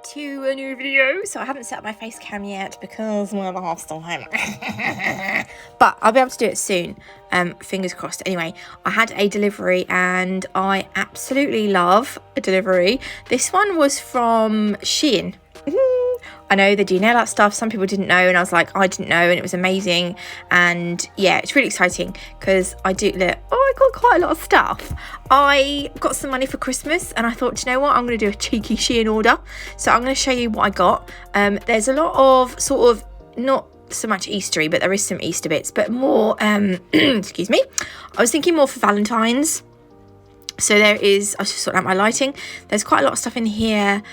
to a new video. So I haven't set up my face cam yet because my other half's still home. But I'll be able to do it soon. Fingers crossed. Anyway, I had a delivery and I absolutely love a delivery. This one was from Shein. I know they do nail art stuff. Some people didn't know, and I was like, I didn't know, and it was amazing. And yeah, it's really exciting because I do look. Oh, I got quite a lot of stuff. I got some money for Christmas, and I thought, you know what, I'm going to do a cheeky Shein order. So I'm going to show you what I got. There's a lot of sort of not so much Eastery, but there is some Easter bits, but more. Excuse me. I was thinking more for Valentine's. So there is, I was just sorting out my lighting. There's quite a lot of stuff in here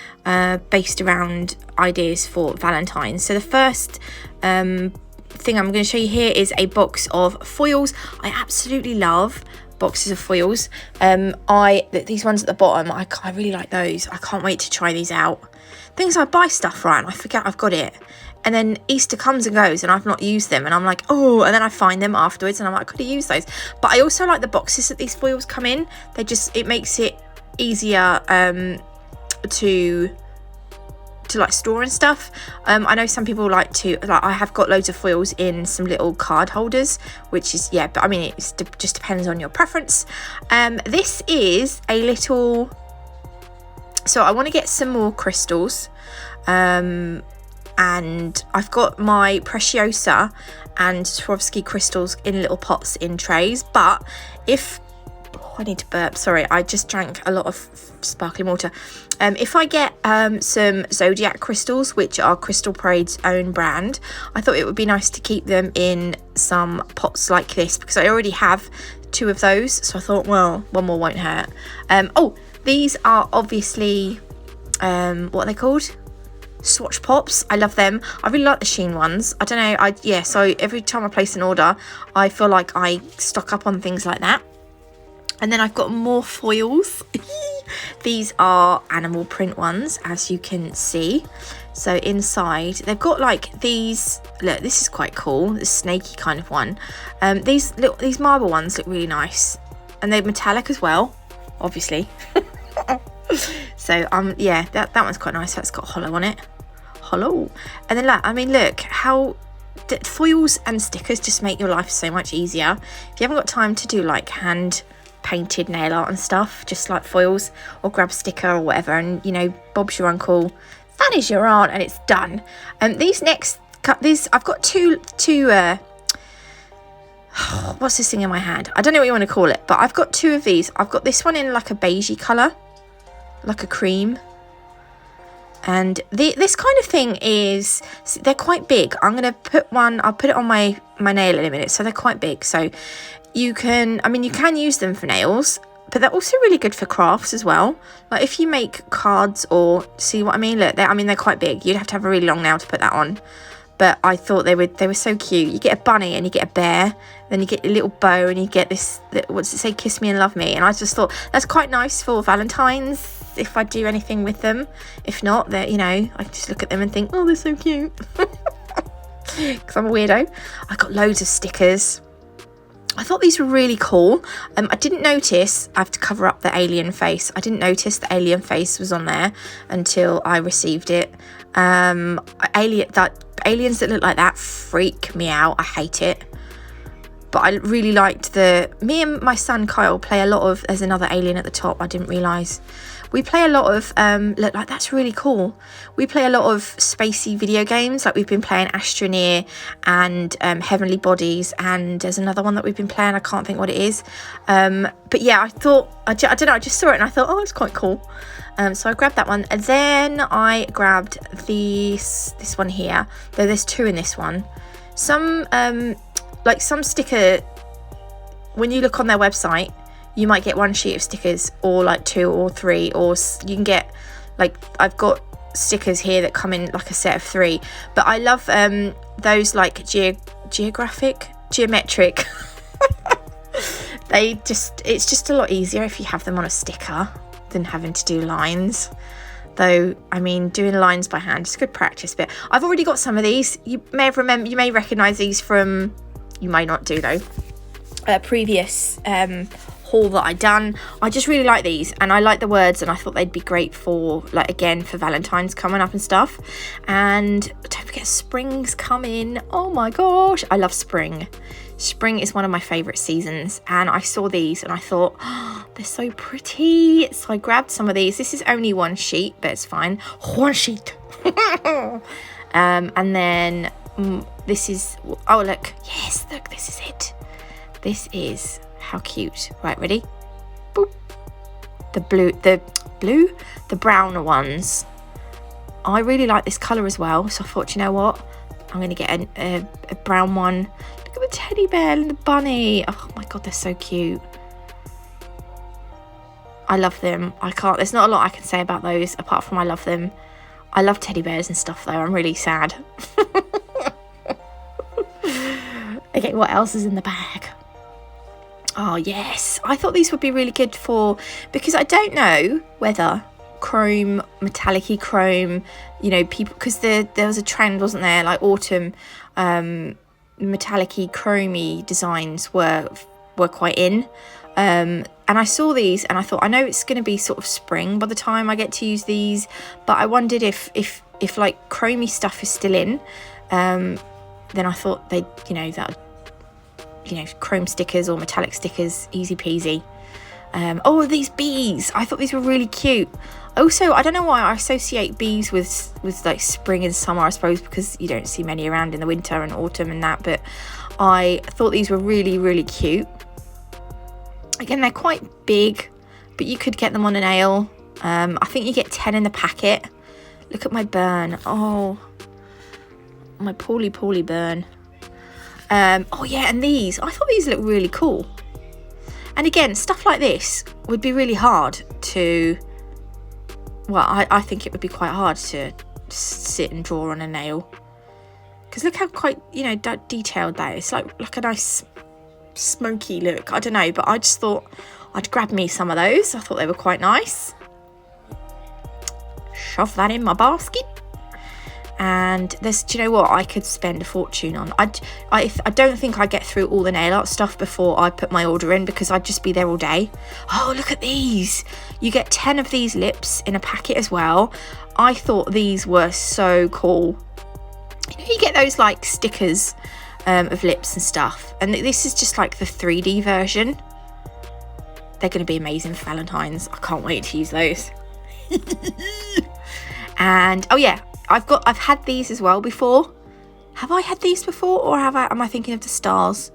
based around ideas for Valentine's. So the first thing I'm going to show you here is a box of foils. I absolutely love boxes of foils. These ones at the bottom, I really like those. I can't wait to try these out. Things I buy stuff, right, and I forget I've got it. And then Easter comes and goes and I've not used them and I'm like, oh, and then I find them afterwards and I'm like, I could have used those. But I also like the boxes that these foils come in. It makes it easier to like store and stuff. I know some people like to, like, I have got loads of foils in some little card holders, which is, yeah, but I mean, it just depends on your preference. This is a little, so I want to get some more crystals. And I've got my Preciosa and Swarovski crystals in little pots in trays. But I need to burp, sorry, I just drank a lot of sparkling water. If I get some Zodiac crystals, which are Crystal Parade's own brand, I thought it would be nice to keep them in some pots like this because I already have 2 of those. So I thought, well, one more won't hurt. Oh, these are obviously, what are they called? Swatch pops. I love them. I really like the Shein ones. I don't know, so every time I place an order I feel like I stock up on things like that. And then I've got more foils. These are animal print ones, as you can see. So inside they've got like these, look, this is quite cool, this snaky kind of one. These marble ones look really nice and they're metallic as well, obviously. So yeah, that one's quite nice. That's got hollow on it. Hollow. And then look how foils and stickers just make your life so much easier. If you haven't got time to do like hand painted nail art and stuff, just like foils, or grab a sticker or whatever, and you know, Bob's your uncle, that is your aunt, and it's done. These I've got two what's this thing in my hand? I don't know what you want to call it, but I've got 2 of these. I've got this one in like a beigey colour, like a cream, and this kind of thing is, they're quite big. I'll put it on my nail in a minute. So they're quite big, so you can use them for nails, but they're also really good for crafts as well. Like if you make cards, or see what I mean, look, they're quite big. You'd have to have a really long nail to put that on. But I thought they were so cute. You get a bunny and you get a bear, then you get a little bow and you get this, what does it say, kiss me and love me. And I just thought that's quite nice for Valentine's if I do anything with them. If not, they're, you know, I can just look at them and think, oh, they're so cute. Because I'm a weirdo. I got loads of stickers. I thought these were really cool. I didn't notice, I have to cover up the alien face. I didn't notice the alien face was on there until I received it. Aliens that look like that freak me out. I hate it. But I really liked me and my son Kyle play a lot of, there's another alien at the top, I didn't realise. We play a lot of, look, like that's really cool. We play a lot of spacey video games, like we've been playing Astroneer and Heavenly Bodies, and there's another one that we've been playing, I can't think what it is. But yeah, I thought, I don't know, I just saw it and I thought, oh, it's quite cool. So I grabbed that one, and then I grabbed this one here, though there's 2 in this one. Some sticker, when you look on their website, you might get 1 sheet of stickers, or like 2 or 3, or you can get, like, I've got stickers here that come in like a set of 3. But I love those like geometric. It's just a lot easier if you have them on a sticker than having to do lines. Though, I mean, doing lines by hand is good practice. But I've already got some of these. You may recognise these from, you may not do though, previous haul that I done. I just really like these, and I like the words, and I thought they'd be great for, like, again, for Valentine's coming up and stuff. And don't forget, spring's coming. Oh my gosh, I love spring. Spring is one of my favorite seasons, and I saw these and I thought, oh, they're so pretty. So I grabbed some of these. This is only one sheet, but it's fine. One sheet. And then this is, oh look, yes, look, this is it. This is, how cute. Right, ready? Boop. The browner ones. I really like this colour as well, so I thought, you know what, I'm going to get a brown one. Look at the teddy bear and the bunny. Oh my god, they're so cute. I love them. There's not a lot I can say about those apart from I love them. I love teddy bears and stuff though. I'm really sad. Okay, what else is in the bag? Oh yes, I thought these would be really good because I don't know whether chrome, metallic-y chrome, you know, people, because there was a trend, wasn't there, like autumn, metallic-y chromey designs were quite in, and I saw these and I thought, I know it's going to be sort of spring by the time I get to use these, but I wondered if like chromey stuff is still in, then I thought they'd, you know, that, you know, chrome stickers or metallic stickers, easy peasy. Oh, these bees, I thought these were really cute. Also, I don't know why I associate bees with like spring and summer, I suppose because you don't see many around in the winter and autumn and that, but I thought these were really, really cute. Again, they're quite big, but you could get them on a nail. I think you get 10 in the packet. Look at my burn. Oh, my poorly burn. Oh yeah, and these, I thought these looked really cool. And again, stuff like this would be really hard to, well, I think it would be quite hard to sit and draw on a nail. Because look how quite, you know, detailed that is. It's like a nice smoky look. I don't know, but I just thought I'd grab me some of those. I thought they were quite nice. Shove that in my basket. And there's, do you know what, I could spend a fortune on. I don't think I'd get through all the nail art stuff before I put my order in, because I'd just be there all day. Oh, look at these. You get 10 of these lips in a packet as well. I thought these were so cool. You know, you get those like stickers of lips and stuff, and this is just like the 3D version. They're going to be amazing for Valentine's. I can't wait to use those. And oh yeah, I've had these as well before. Have I had these before, or am I thinking of the stars?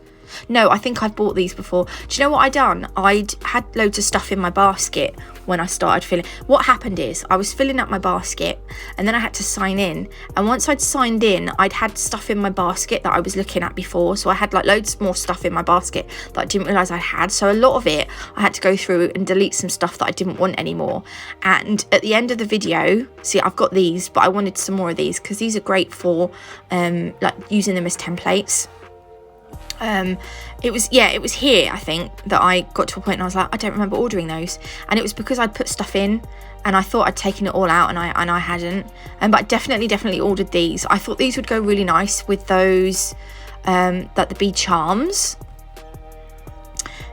No, I think I've bought these before. Do you know what I'd done? I'd had loads of stuff in my basket when I started filling. What happened is I was filling up my basket and then I had to sign in. And once I'd signed in, I'd had stuff in my basket that I was looking at before. So I had like loads more stuff in my basket that I didn't realise I had. So a lot of it, I had to go through and delete some stuff that I didn't want anymore. And at the end of the video, see, I've got these, but I wanted some more of these because these are great for like using them as templates. It was here, I think, that I got to a point and I was like, I don't remember ordering those, and it was because I'd put stuff in and I thought I'd taken it all out and I hadn't, but I definitely ordered these. I thought these would go really nice with those like the bead charms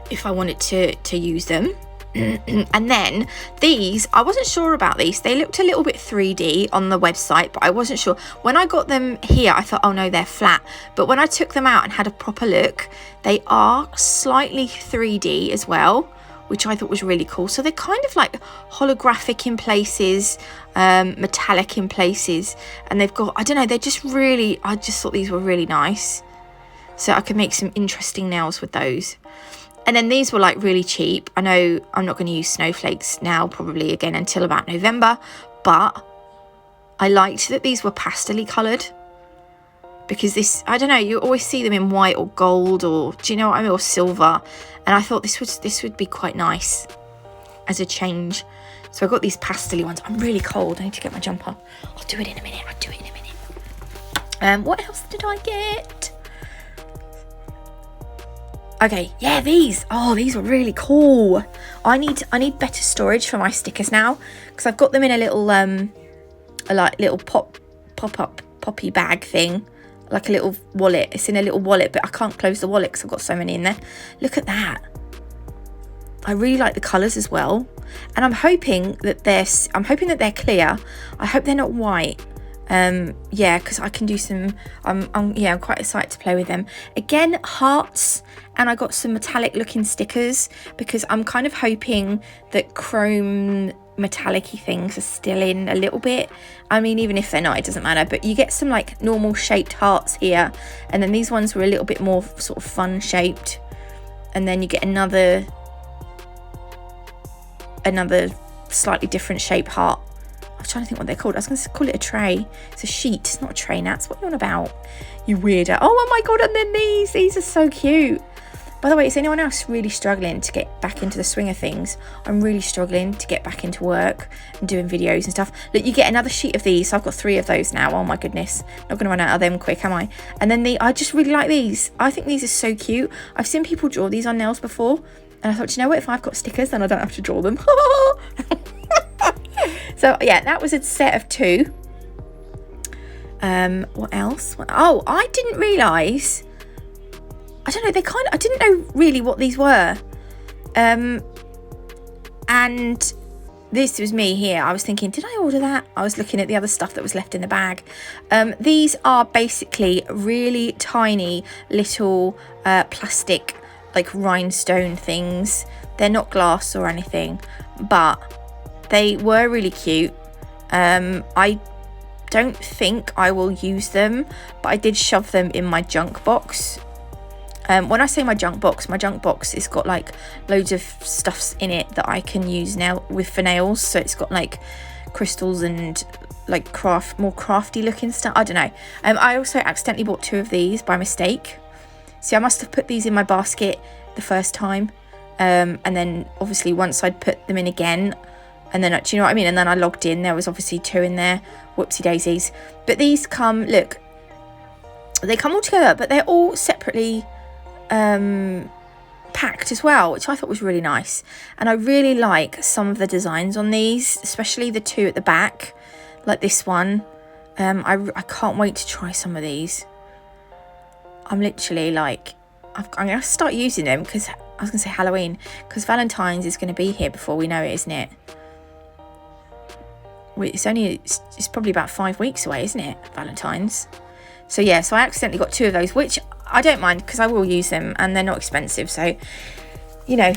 if I wanted to use them. And then these, I wasn't sure about these. They looked a little bit 3D on the website, but I wasn't sure. When I got them here, I thought, oh no, they're flat. But when I took them out and had a proper look, they are slightly 3D as well, which I thought was really cool. So they're kind of like holographic in places, metallic in places, and they've got, I don't know, they're just really, I just thought these were really nice. So I could make some interesting nails with those. And then these were like really cheap. I know I'm not going to use snowflakes now probably again until about November, but I liked that these were pastel-y coloured, because this, I don't know, you always see them in white or gold, or do you know what I mean, or silver, and I thought this would be quite nice as a change. So I got these pastel-y ones. I'm really cold. I need to get my jumper. I'll do it in a minute. What else did I get? Okay, yeah, these. Oh, these were really cool. I need better storage for my stickers now, because I've got them in a little like little pop-up poppy bag thing, like a little wallet. It's in a little wallet, but I can't close the wallet because I've got so many in there. Look at that. I really like the colours as well, and I'm hoping that they're clear. I hope they're not white. Yeah, because I can do some. I'm quite excited to play with them. Again, hearts, and I got some metallic looking stickers because I'm kind of hoping that chrome metallic-y things are still in a little bit. I mean, even if they're not, it doesn't matter. But you get some like normal shaped hearts here, and then these ones were a little bit more sort of fun shaped, and then you get another slightly different shape heart. I'm trying to think what they're called. I was going to call it a tray. It's a sheet. It's not a tray, Nats. What are you on about? You weirdo. Oh my god, and then these are so cute. By the way, is anyone else really struggling to get back into the swing of things? I'm really struggling to get back into work and doing videos and stuff. Look, you get another sheet of these. So I've got 3 of those now. Oh my goodness. Not going to run out of them quick, am I? And then I just really like these. I think these are so cute. I've seen people draw these on nails before. And I thought, you know what? If I've got stickers, then I don't have to draw them. So yeah, that was a set of 2. What else? Oh, I didn't realise. I don't know. I didn't know really what these were. And this was me here. I was thinking, did I order that? I was looking at the other stuff that was left in the bag. These are basically really tiny little plastic like rhinestone things. They're not glass or anything, but they were really cute. I don't think I will use them, but I did shove them in my junk box. When I say my junk box has got like loads of stuffs in it that I can use now for nails. So it's got like crystals and like more crafty looking stuff. I don't know. I also accidentally bought 2 of these by mistake. See, I must have put these in my basket the first time. And then obviously once I'd put them in again, and then, do you know what I mean? And then I logged in, there was obviously 2 in there. Whoopsie daisies. But these come, look, they come all together, but they're all separately packed as well, which I thought was really nice. And I really like some of the designs on these, especially the 2 at the back, like this one. I can't wait to try some of these. I'm literally like, I'm going to start using them because I was going to say Halloween, because Valentine's is going to be here before we know it, isn't it? It's probably about 5 weeks away, isn't it, Valentine's? So yeah, so I accidentally got 2 of those, which I don't mind because I will use them and they're not expensive. So, you know,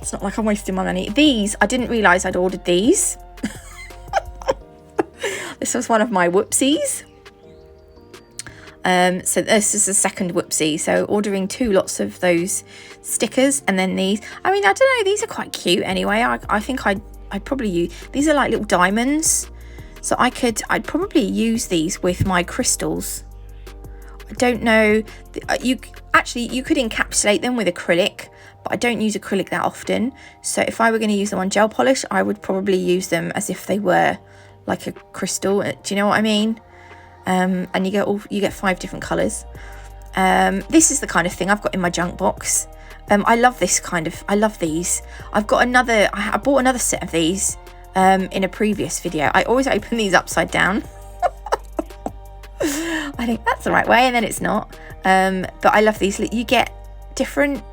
it's not like I'm wasting my money. These, I didn't realise I'd ordered these. This was one of my whoopsies. So this is the second whoopsie. So ordering 2 lots of those stickers, and then these. I mean, I don't know, these are quite cute anyway. I think I'd probably use, these are like little diamonds. So I'd probably use these with my crystals. I don't know, you could encapsulate them with acrylic, but I don't use acrylic that often. So if I were going to use them on gel polish, I would probably use them as if they were like a crystal. Do you know what I mean? And you get 5 different colours. This is the kind of thing I've got in my junk box. I love these. I've got I bought another set of these in a previous video. I always open these upside down. I think that's the right way, and then it's not. But I love these. You get different,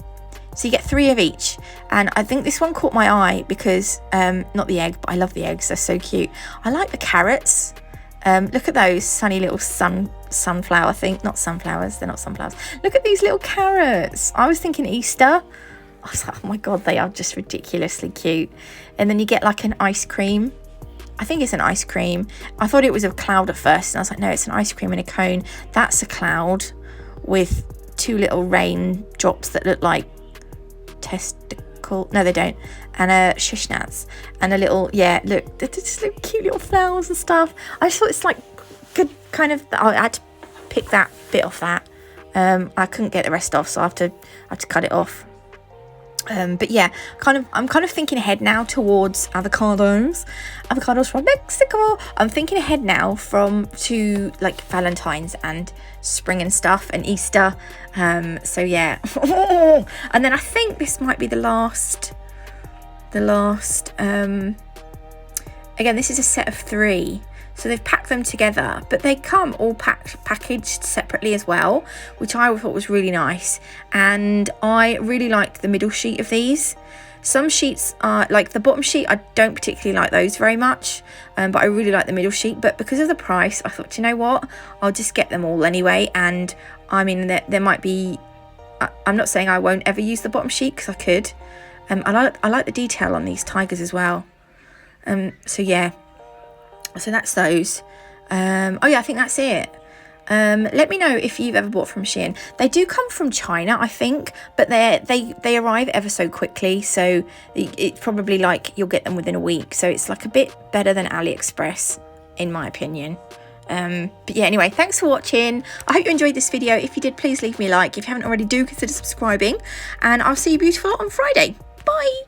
so you get 3 of each, and I think this one caught my eye because not the egg, but I love the eggs. They're so cute. I like the carrots. Look at those sunny little sunflower thing. Not sunflowers, they're not sunflowers. Look at these little carrots. I was thinking Easter. I was like, oh my god, they are just ridiculously cute. And then you get like an ice cream. I think it's an ice cream. I thought it was a cloud at first, and I was like, no, it's an ice cream in a cone. That's a cloud with 2 little rain drops that look like testicle. No, they don't. And a shishnats and a little, yeah, look, they're just little cute little flowers and stuff. I just thought it's like good kind of. I had to pick that bit off that. I couldn't get the rest off, so I have to cut it off. But yeah, I'm kind of thinking ahead now towards avocados from Mexico. I'm thinking ahead now to like Valentine's and spring and stuff and Easter. So yeah. And then I think this might be the last again, this is a set of 3. So they've packed them together, but they come all packaged separately as well, which I thought was really nice. And I really liked the middle sheet of these. Some sheets are, like the bottom sheet, I don't particularly like those very much, but I really like the middle sheet. But because of the price, I thought, you know what, I'll just get them all anyway. And I mean, there might be, I'm not saying I won't ever use the bottom sheet, because I could. I like the detail on these tigers as well. So yeah, so that's those. Oh yeah, I think that's it. Let me know if you've ever bought from Shein. They do come from China, I think, but they arrive ever so quickly, so it's probably like you'll get them within a week. So it's like a bit better than AliExpress, in my opinion. But yeah, anyway, thanks for watching. I hope you enjoyed this video. If you did, please leave me a like. If you haven't already, do consider subscribing, and I'll see you beautiful on Friday. Bye.